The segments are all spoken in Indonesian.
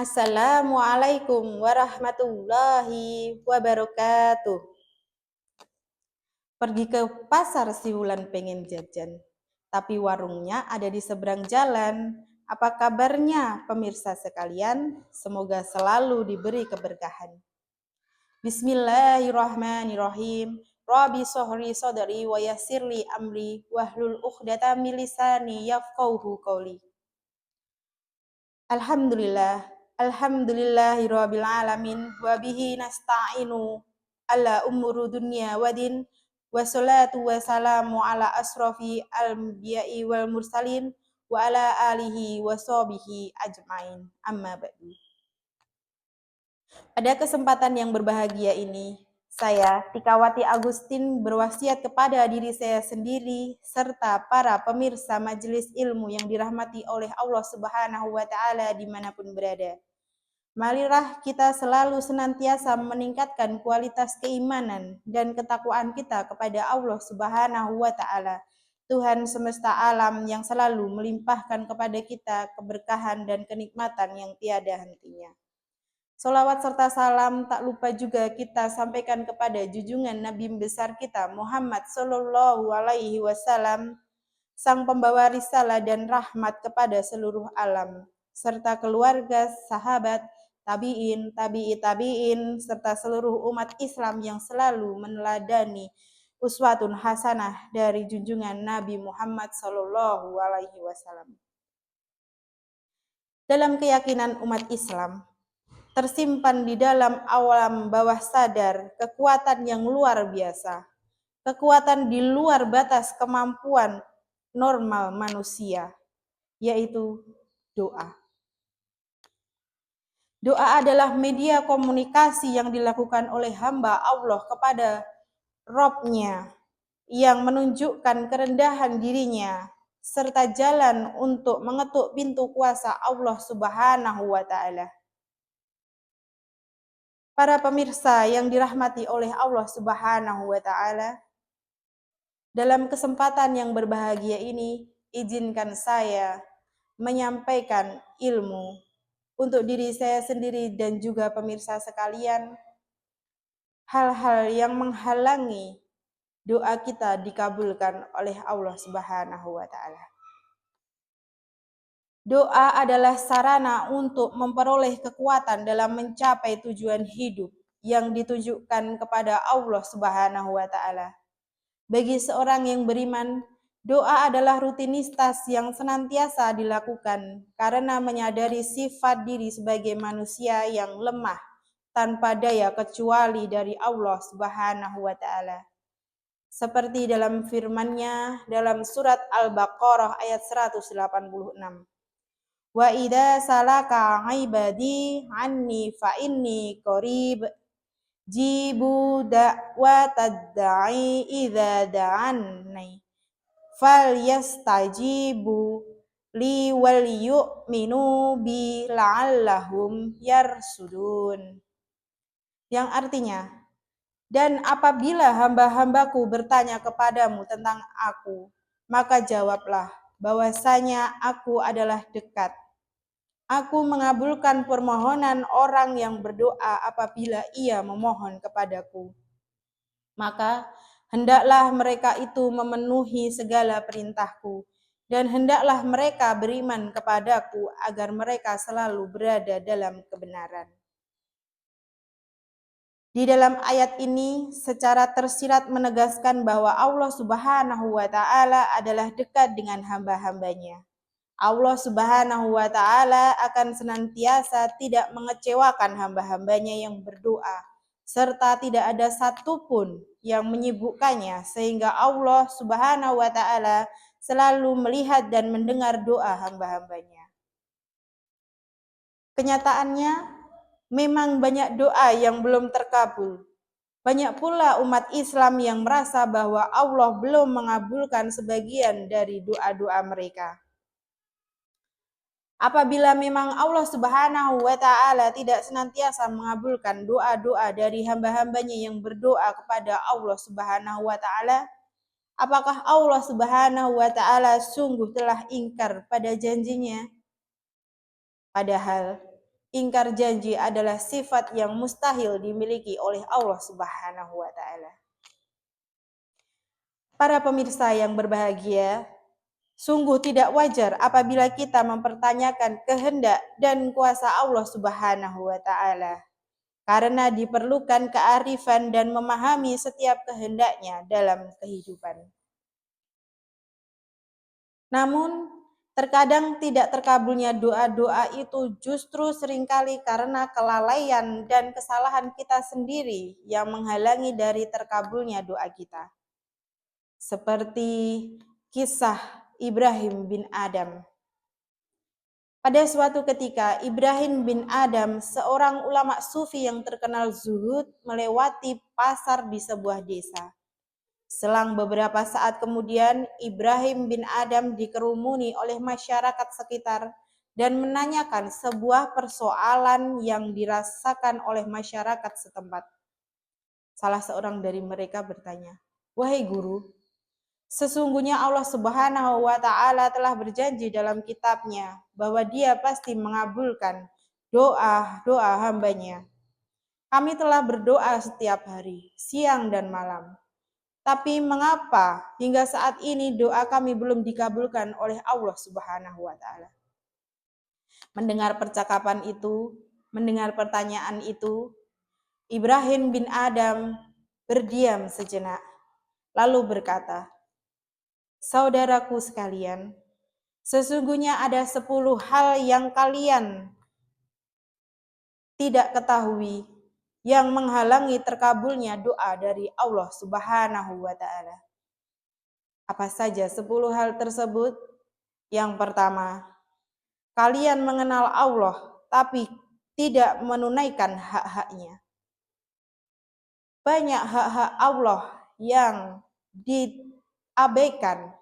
Assalamualaikum warahmatullahi wabarakatuh. Pergi ke pasar si Wulan pengen jajan, tapi warungnya ada di seberang jalan. Apa kabarnya pemirsa sekalian? Semoga selalu diberi keberkahan. Bismillahirrahmanirrahim. Rabbi sohri sodari wa yassirli amri wahlul uqdatam min lisani yafqahu qawli. Alhamdulillahirabbil alamin wa bihi nasta'inu ala umuri dunya wadin wassalatu wassalamu ala asrofi al-anbiya'i wal mursalin wa ala alihi wa sahbihi ajmain amma ba'du. Pada kesempatan yang berbahagia ini, saya, Tikawati Agustin, berwasiat kepada diri saya sendiri serta para pemirsa majelis ilmu yang dirahmati oleh Allah Subhanahu wa Ta'ala dimanapun berada. Marilah kita selalu senantiasa meningkatkan kualitas keimanan dan ketakwaan kita kepada Allah Subhanahu wa Ta'ala, Tuhan semesta alam yang selalu melimpahkan kepada kita keberkahan dan kenikmatan yang tiada hentinya. Salawat serta salam tak lupa juga kita sampaikan kepada junjungan Nabi besar kita Muhammad Sallallahu Alaihi Wasallam, sang pembawa risalah dan rahmat kepada seluruh alam, serta keluarga, sahabat, tabi'in, tabi'i-tabi'in, serta seluruh umat Islam yang selalu meneladani uswatun hasanah dari junjungan Nabi Muhammad Sallallahu Alaihi Wasallam. Dalam keyakinan umat Islam, tersimpan di dalam alam bawah sadar kekuatan yang luar biasa, kekuatan di luar batas kemampuan normal manusia, yaitu doa. Doa adalah media komunikasi yang dilakukan oleh hamba Allah kepada Rabb-Nya, yang menunjukkan kerendahan dirinya, serta jalan untuk mengetuk pintu kuasa Allah Subhanahu wa Ta'ala. Para pemirsa yang dirahmati oleh Allah Subhanahu wa Ta'ala, dalam kesempatan yang berbahagia ini, izinkan saya menyampaikan ilmu untuk diri saya sendiri dan juga pemirsa sekalian, hal-hal yang menghalangi doa kita dikabulkan oleh Allah Subhanahu wa Ta'ala. Doa adalah sarana untuk memperoleh kekuatan dalam mencapai tujuan hidup yang ditujukan kepada Allah Subhanahu wa Ta'ala. Bagi seorang yang beriman, doa adalah rutinitas yang senantiasa dilakukan karena menyadari sifat diri sebagai manusia yang lemah tanpa daya kecuali dari Allah Subhanahu wa Ta'ala. Seperti dalam firman-Nya dalam surat Al-Baqarah ayat 186. Wa idza salaka ibadi anni fa inni qarib jibu da'watad da'i idza da'anni falyastajibu li wal yu'minu bi la'allahum yarsudun. Yang artinya, dan apabila hamba-hambaku bertanya kepadamu tentang aku, maka jawablah bahwasanya aku adalah dekat. Aku mengabulkan permohonan orang yang berdoa apabila ia memohon kepadaku. Maka hendaklah mereka itu memenuhi segala perintahku, dan hendaklah mereka beriman kepadaku agar mereka selalu berada dalam kebenaran. Di dalam ayat ini secara tersirat menegaskan bahwa Allah Subhanahu wa Ta'ala adalah dekat dengan hamba-hambanya. Allah Subhanahu wa Ta'ala akan senantiasa tidak mengecewakan hamba-hambanya yang berdoa, serta tidak ada satupun yang menyibukkannya, sehingga Allah Subhanahu wa Ta'ala selalu melihat dan mendengar doa hamba-hambanya. Kenyataannya, memang banyak doa yang belum terkabul. Banyak pula umat Islam yang merasa bahwa Allah belum mengabulkan sebagian dari doa-doa mereka. Apabila memang Allah Subhanahu wa Ta'ala tidak senantiasa mengabulkan doa-doa dari hamba-hambanya yang berdoa kepada Allah Subhanahu wa Ta'ala, apakah Allah Subhanahu wa Ta'ala sungguh telah ingkar pada janjinya? Padahal Ingkar janji adalah sifat yang mustahil dimiliki oleh Allah Subhanahu wa Ta'ala. Para pemirsa yang berbahagia, sungguh tidak wajar apabila kita mempertanyakan kehendak dan kuasa Allah Subhanahu wa Ta'ala, karena diperlukan kearifan dan memahami setiap kehendaknya dalam kehidupan. Namun, terkadang tidak terkabulnya doa-doa itu justru seringkali karena kelalaian dan kesalahan kita sendiri yang menghalangi dari terkabulnya doa kita. Seperti kisah Ibrahim bin Adam. Pada suatu ketika, Ibrahim bin Adam, seorang ulama sufi yang terkenal zuhud, melewati pasar di sebuah desa. Selang beberapa saat kemudian, Ibrahim bin Adam dikerumuni oleh masyarakat sekitar dan menanyakan sebuah persoalan yang dirasakan oleh masyarakat setempat. Salah seorang dari mereka bertanya, "Wahai guru, sesungguhnya Allah Subhanahu wa Ta'ala telah berjanji dalam kitabnya bahwa Dia pasti mengabulkan doa-doa hambanya. Kami telah berdoa setiap hari, siang dan malam. Tapi mengapa hingga saat ini doa kami belum dikabulkan oleh Allah Subhanahu wa Ta'ala?" Mendengar percakapan itu, mendengar pertanyaan itu, Ibrahim bin Adam berdiam sejenak, lalu berkata, "Saudaraku sekalian, sesungguhnya ada 10 hal yang kalian tidak ketahui yang menghalangi terkabulnya doa dari Allah Subhanahu wa Ta'ala." Apa saja 10 hal tersebut? Yang pertama, kalian mengenal Allah tapi tidak menunaikan hak-haknya. Banyak hak-hak Allah yang diabaikan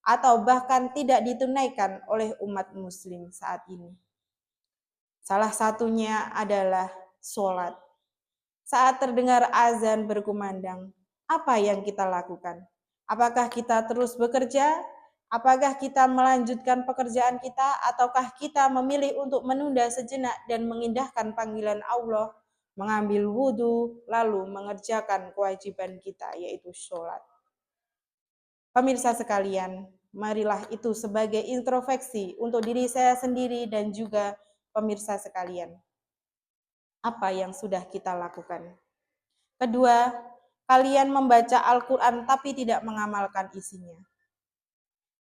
atau bahkan tidak ditunaikan oleh umat muslim saat ini. Salah satunya adalah sholat. Saat terdengar azan berkumandang, apa yang kita lakukan? Apakah kita terus bekerja? Apakah kita melanjutkan pekerjaan kita? Ataukah kita memilih untuk menunda sejenak dan mengindahkan panggilan Allah, mengambil wudhu, lalu mengerjakan kewajiban kita, yaitu sholat? Pemirsa sekalian, marilah itu sebagai introspeksi untuk diri saya sendiri dan juga pemirsa sekalian. Apa yang sudah kita lakukan? Kedua, kalian membaca Al-Quran tapi tidak mengamalkan isinya.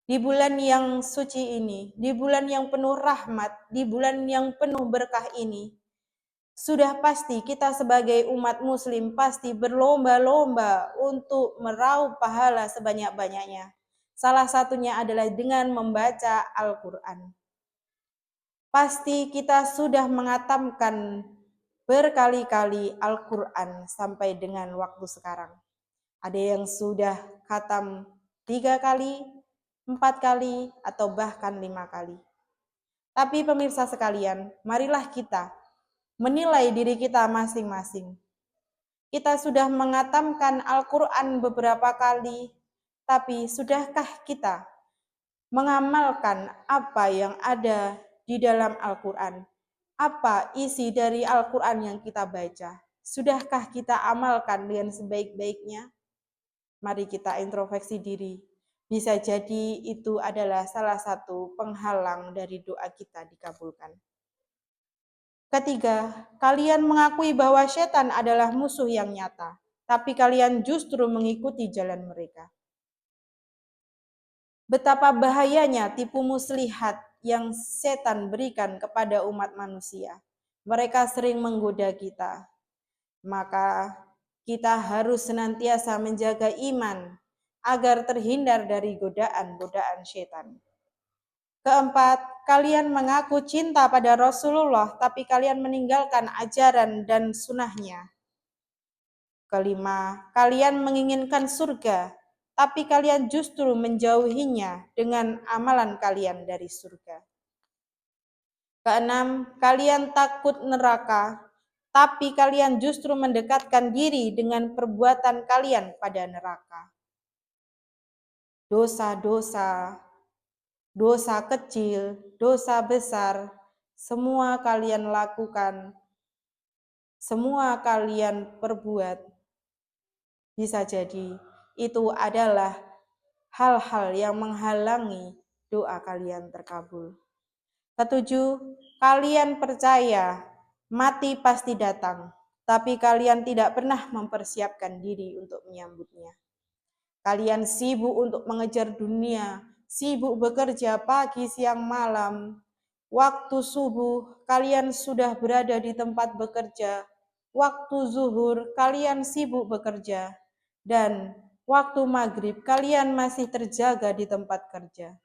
Di bulan yang suci ini, di bulan yang penuh rahmat, di bulan yang penuh berkah ini, sudah pasti kita sebagai umat muslim pasti berlomba-lomba untuk meraup pahala sebanyak-banyaknya. Salah satunya adalah dengan membaca Al-Quran. Pasti kita sudah mengatamkan berkali-kali Al-Quran sampai dengan waktu sekarang. Ada yang sudah khatam 3 kali, 4 kali, atau bahkan 5 kali. Tapi pemirsa sekalian, marilah kita menilai diri kita masing-masing. Kita sudah mengatamkan Al-Quran beberapa kali, tapi sudahkah kita mengamalkan apa yang ada di dalam Al-Quran? Apa isi dari Al-Quran yang kita baca? Sudahkah kita amalkan dengan sebaik-baiknya? Mari kita introspeksi diri. Bisa jadi itu adalah salah satu penghalang dari doa kita dikabulkan. Ketiga, kalian mengakui bahwa setan adalah musuh yang nyata, tapi kalian justru mengikuti jalan mereka. Betapa bahayanya tipu muslihat yang setan berikan kepada umat manusia. Mereka sering menggoda kita. Maka kita harus senantiasa menjaga iman agar terhindar dari godaan-godaan setan. Keempat, kalian mengaku cinta pada Rasulullah, tapi kalian meninggalkan ajaran dan sunnahnya. Kelima, kalian menginginkan surga, tapi kalian justru menjauhinya dengan amalan kalian dari surga. Keenam, kalian takut neraka, tapi kalian justru mendekatkan diri dengan perbuatan kalian pada neraka. Dosa-dosa, dosa kecil, dosa besar, semua kalian lakukan, semua kalian perbuat, bisa jadi itu adalah hal-hal yang menghalangi doa kalian terkabul. Ketujuh, kalian percaya mati pasti datang, tapi kalian tidak pernah mempersiapkan diri untuk menyambutnya. Kalian sibuk untuk mengejar dunia, sibuk bekerja pagi, siang, malam. Waktu subuh, kalian sudah berada di tempat bekerja. Waktu zuhur, kalian sibuk bekerja. Dan waktu maghrib, kalian masih terjaga di tempat kerja.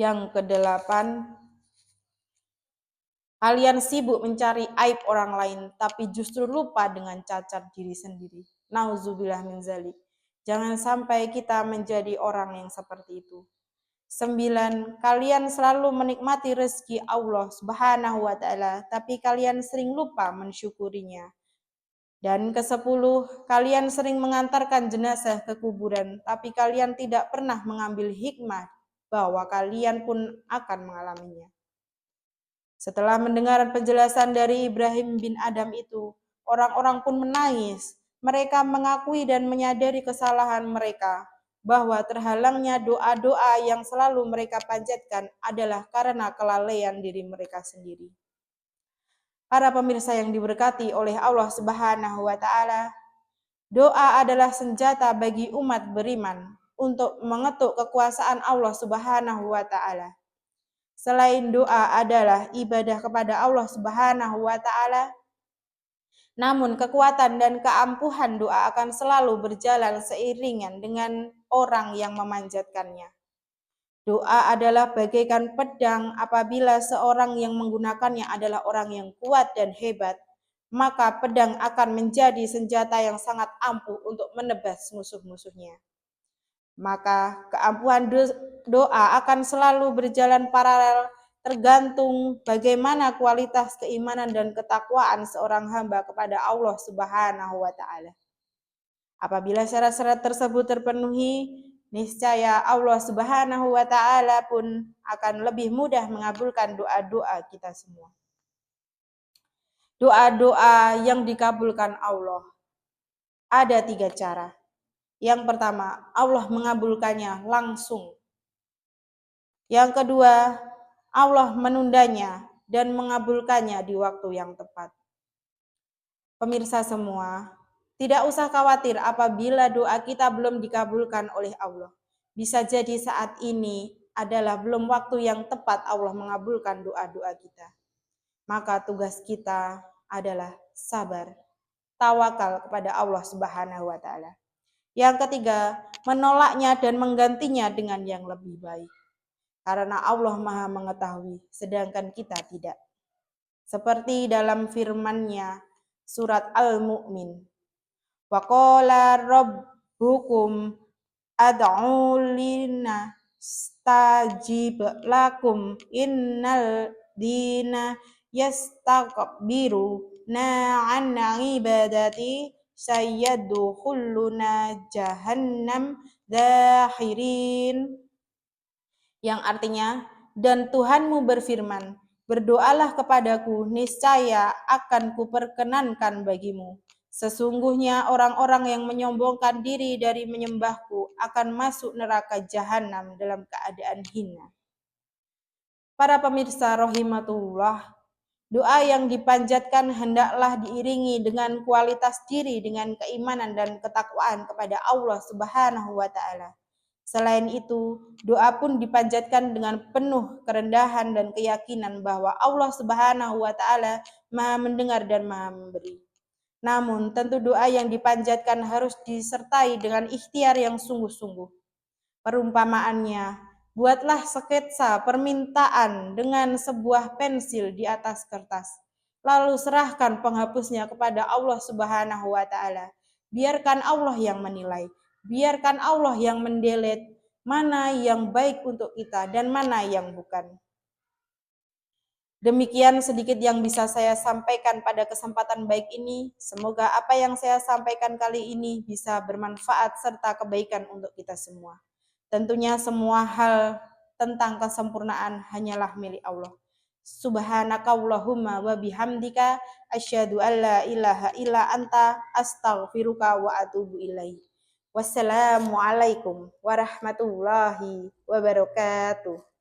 Yang kedelapan, kalian sibuk mencari aib orang lain, tapi justru lupa dengan cacat diri sendiri. Nauzubillah min zalik. Jangan sampai kita menjadi orang yang seperti itu. 9, kalian selalu menikmati rezeki Allah Subhanahu wa Ta'ala, tapi kalian sering lupa mensyukurinya. Dan ke-10, kalian sering mengantarkan jenazah ke kuburan, tapi kalian tidak pernah mengambil hikmah bahwa kalian pun akan mengalaminya. Setelah mendengar penjelasan dari Ibrahim bin Adam itu, orang-orang pun menangis. Mereka mengakui dan menyadari kesalahan mereka, bahwa terhalangnya doa-doa yang selalu mereka panjatkan adalah karena kelalaian diri mereka sendiri. Para pemirsa yang diberkati oleh Allah Subhanahu wa Ta'ala, doa adalah senjata bagi umat beriman untuk mengetuk kekuasaan Allah Subhanahu wa Ta'ala. Selain doa adalah ibadah kepada Allah Subhanahu wa Ta'ala, namun kekuatan dan keampuhan doa akan selalu berjalan seiringan dengan orang yang memanjatkannya. Doa adalah bagaikan pedang. Apabila seorang yang menggunakannya adalah orang yang kuat dan hebat, maka pedang akan menjadi senjata yang sangat ampuh untuk menebas musuh-musuhnya. Maka keampuhan doa akan selalu berjalan paralel, tergantung bagaimana kualitas keimanan dan ketakwaan seorang hamba kepada Allah Subhanahu wa Ta'ala. Apabila syarat-syarat tersebut terpenuhi, niscaya Allah Subhanahu wa Ta'ala pun akan lebih mudah mengabulkan doa-doa kita semua. Doa-doa yang dikabulkan Allah ada 3 cara. Yang pertama, Allah mengabulkannya langsung. Yang kedua, Allah menundanya dan mengabulkannya di waktu yang tepat. Pemirsa semua, tidak usah khawatir apabila doa kita belum dikabulkan oleh Allah. Bisa jadi saat ini adalah belum waktu yang tepat Allah mengabulkan doa-doa kita. Maka tugas kita adalah sabar, tawakal kepada Allah Subhanahu wa Ta'ala. Yang ketiga, menolaknya dan menggantinya dengan yang lebih baik. Karena Allah Maha mengetahui, sedangkan kita tidak. Seperti dalam firman-Nya surat Al-Mu'min. Wa qala rabbukum ad'ulina stajib lakum innal dina yastakbiruna an ibadati sayyadkhuluna jahannam dakhirin. Yang artinya, dan Tuhanmu berfirman, berdoalah kepadaku, niscaya akan kuperkenankan bagimu. Sesungguhnya orang-orang yang menyombongkan diri dari menyembahku akan masuk neraka jahanam dalam keadaan hina. Para pemirsa rahimatullah, doa yang dipanjatkan hendaklah diiringi dengan kualitas diri, dengan keimanan dan ketakwaan kepada Allah Subhanahu wa Ta'ala. Selain itu, doa pun dipanjatkan dengan penuh kerendahan dan keyakinan bahwa Allah Subhanahu wa Ta'ala Maha mendengar dan Maha memberi. Namun, tentu doa yang dipanjatkan harus disertai dengan ikhtiar yang sungguh-sungguh. Perumpamaannya, buatlah sketsa permintaan dengan sebuah pensil di atas kertas. Lalu serahkan penghapusnya kepada Allah Subhanahu wa Ta'ala. Biarkan Allah yang menilai. Biarkan Allah yang mendelete mana yang baik untuk kita dan mana yang bukan. Demikian sedikit yang bisa saya sampaikan pada kesempatan baik ini. Semoga apa yang saya sampaikan kali ini bisa bermanfaat serta kebaikan untuk kita semua. Tentunya semua hal tentang kesempurnaan hanyalah milik Allah. Subhanakallahumma wa bihamdika asyhadu an la ilaha illa anta astaghfiruka wa atubu ilaik. Wassalamualaikum warahmatullahi wabarakatuh.